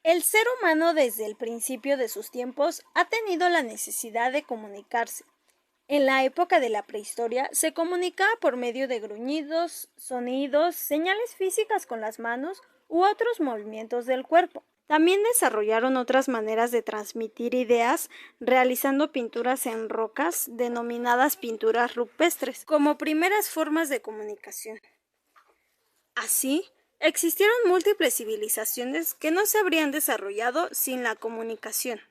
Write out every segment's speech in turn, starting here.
El ser humano desde el principio de sus tiempos ha tenido la necesidad de comunicarse. En la época de la prehistoria se comunicaba por medio de gruñidos, sonidos, señales físicas con las manos u otros movimientos del cuerpo. También desarrollaron otras maneras de transmitir ideas realizando pinturas en rocas denominadas pinturas rupestres como primeras formas de comunicación. Así, existieron múltiples civilizaciones que no se habrían desarrollado sin la comunicación.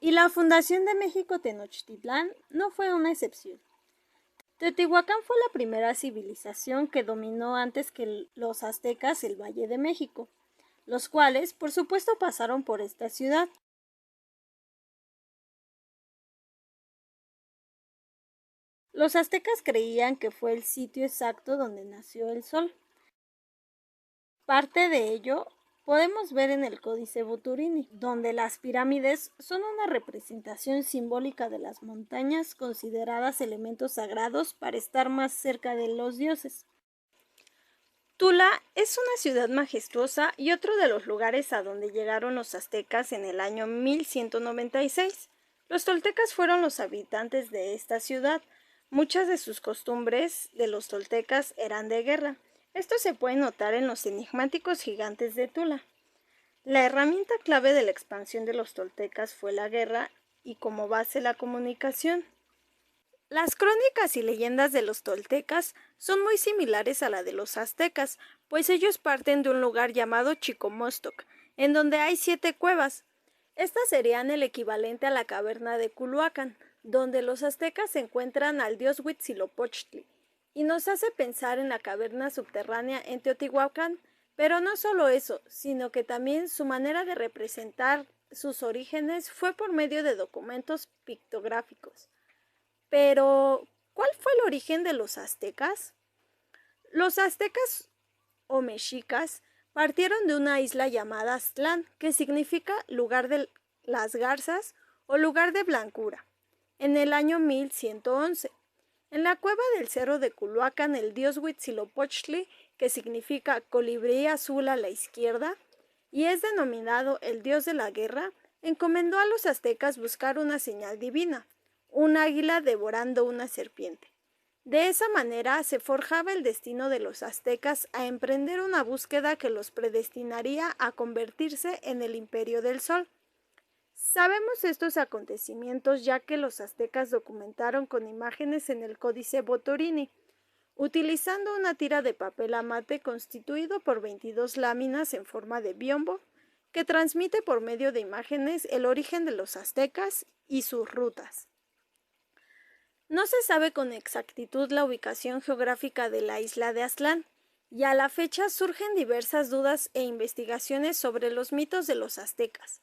Y la fundación de México Tenochtitlán no fue una excepción. Teotihuacán fue la primera civilización que dominó antes que los aztecas el Valle de México, los cuales, por supuesto, pasaron por esta ciudad. Los aztecas creían que fue el sitio exacto donde nació el sol. Parte de ello podemos ver en el Códice Boturini, donde las pirámides son una representación simbólica de las montañas consideradas elementos sagrados para estar más cerca de los dioses. Tula es una ciudad majestuosa y otro de los lugares a donde llegaron los aztecas en el año 1196. Los toltecas fueron los habitantes de esta ciudad. Muchas de sus costumbres de los toltecas eran de guerra. Esto se puede notar en los enigmáticos gigantes de Tula. La herramienta clave de la expansión de los toltecas fue la guerra y como base la comunicación. Las crónicas y leyendas de los toltecas son muy similares a la de los aztecas, pues ellos parten de un lugar llamado Chicomostoc, en donde hay 7 cuevas. Estas serían el equivalente a la caverna de Culhuacán, donde los aztecas encuentran al dios Huitzilopochtli, y nos hace pensar en la caverna subterránea en Teotihuacán, pero no solo eso, sino que también su manera de representar sus orígenes fue por medio de documentos pictográficos. Pero, ¿cuál fue el origen de los aztecas? Los aztecas o mexicas partieron de una isla llamada Aztlán, que significa lugar de las garzas o lugar de blancura, en el año 1111. En la cueva del cerro de Culhuacán, el dios Huitzilopochtli, que significa colibrí azul a la izquierda, y es denominado el dios de la guerra, encomendó a los aztecas buscar una señal divina, un águila devorando una serpiente. De esa manera se forjaba el destino de los aztecas a emprender una búsqueda que los predestinaría a convertirse en el imperio del sol. Sabemos estos acontecimientos ya que los aztecas documentaron con imágenes en el Códice Boturini, utilizando una tira de papel amate constituido por 22 láminas en forma de biombo, que transmite por medio de imágenes el origen de los aztecas y sus rutas. No se sabe con exactitud la ubicación geográfica de la isla de Aztlán, y a la fecha surgen diversas dudas e investigaciones sobre los mitos de los aztecas.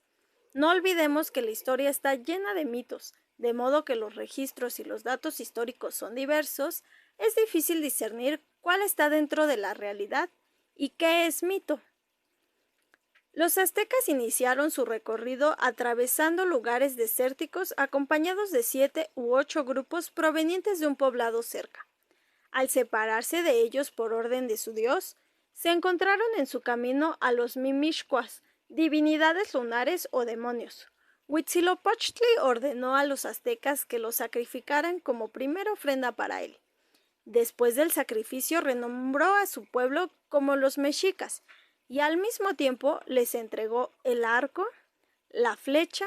No olvidemos que la historia está llena de mitos, de modo que los registros y los datos históricos son diversos, es difícil discernir cuál está dentro de la realidad y qué es mito. Los aztecas iniciaron su recorrido atravesando lugares desérticos acompañados de 7 u 8 grupos provenientes de un poblado cerca. Al separarse de ellos por orden de su dios, se encontraron en su camino a los mimixcuas, divinidades lunares o demonios. Huitzilopochtli ordenó a los aztecas que los sacrificaran como primera ofrenda para él. Después del sacrificio renombró a su pueblo como los mexicas, y al mismo tiempo les entregó el arco, la flecha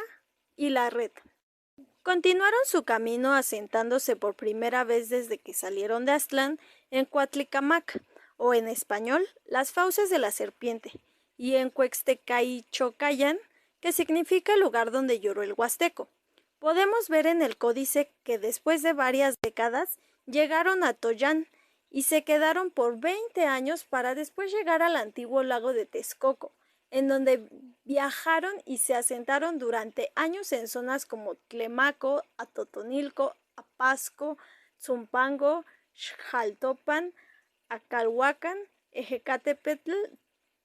y la red. Continuaron su camino asentándose por primera vez desde que salieron de Aztlán en Cuatlicamac, o en español, las fauces de la serpiente, y en Cuextecaichocayán, que significa lugar donde lloró el huasteco. Podemos ver en el códice que después de varias décadas llegaron a Toyán, y se quedaron por 20 años para después llegar al antiguo lago de Texcoco, en donde viajaron y se asentaron durante años en zonas como Tlemaco, Atotonilco, Apasco, Zumpango, Xjaltopan, Acalhuacan, Ejecatepetl,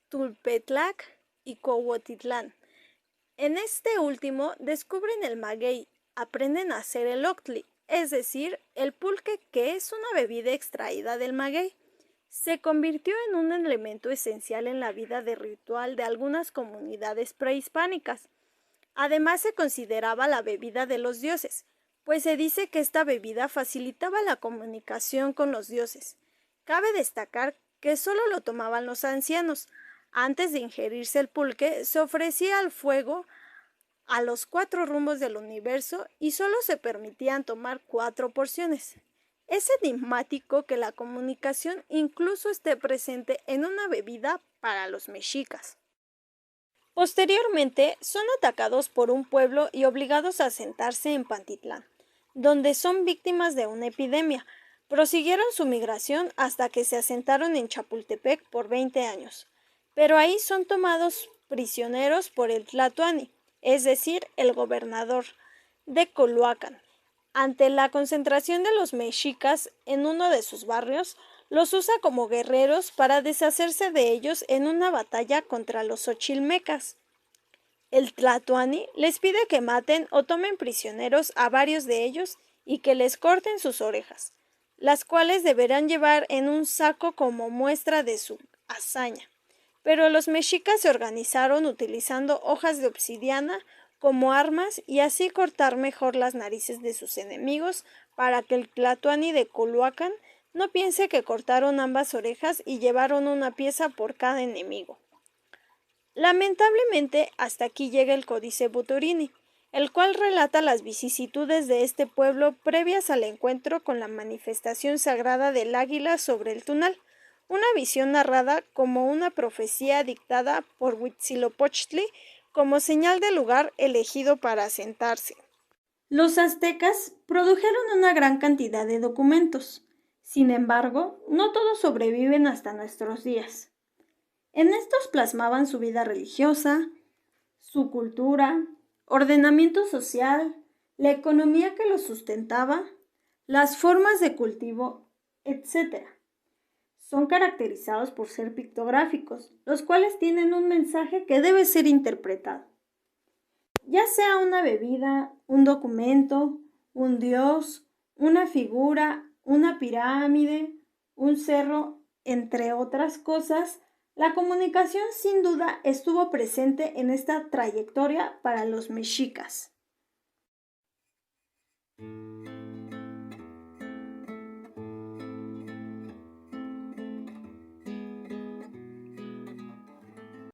Tulpetlac y Cohuotitlán. En este último descubren el maguey, aprenden a hacer el octli, es decir, el pulque, que es una bebida extraída del maguey. se convirtió en un elemento esencial en la vida de ritual de algunas comunidades prehispánicas. Además, se consideraba la bebida de los dioses, pues se dice que esta bebida facilitaba la comunicación con los dioses. Cabe destacar que solo lo tomaban los ancianos. Antes de ingerirse el pulque, se ofrecía al fuego a los 4 rumbos del universo y solo se permitían tomar 4 porciones. Es enigmático que la comunicación incluso esté presente en una bebida para los mexicas. Posteriormente, son atacados por un pueblo y obligados a asentarse en Pantitlán, donde son víctimas de una epidemia. Prosiguieron su migración hasta que se asentaron en Chapultepec por 20 años, pero ahí son tomados prisioneros por el Tlatoani, es decir, el gobernador de Coloacán. Ante la concentración de los mexicas en uno de sus barrios, los usa como guerreros para deshacerse de ellos en una batalla contra los xochilmecas. El Tlatoani les pide que maten o tomen prisioneros a varios de ellos y que les corten sus orejas, las cuales deberán llevar en un saco como muestra de su hazaña. Pero los mexicas se organizaron utilizando hojas de obsidiana como armas y así cortar mejor las narices de sus enemigos para que el Tlatoani de Culhuacán no piense que cortaron ambas orejas y llevaron una pieza por cada enemigo. Lamentablemente, hasta aquí llega el Códice Buturini, el cual relata las vicisitudes de este pueblo previas al encuentro con la manifestación sagrada del águila sobre el Tunal, una visión narrada como una profecía dictada por Huitzilopochtli como señal del lugar elegido para asentarse. Los aztecas produjeron una gran cantidad de documentos. Sin embargo, no todos sobreviven hasta nuestros días. En estos plasmaban su vida religiosa, su cultura, ordenamiento social, la economía que los sustentaba, las formas de cultivo, etc. Son caracterizados por ser pictográficos, los cuales tienen un mensaje que debe ser interpretado. Ya sea una bebida, un documento, un dios, una figura, una pirámide, un cerro, entre otras cosas, la comunicación sin duda estuvo presente en esta trayectoria para los mexicas.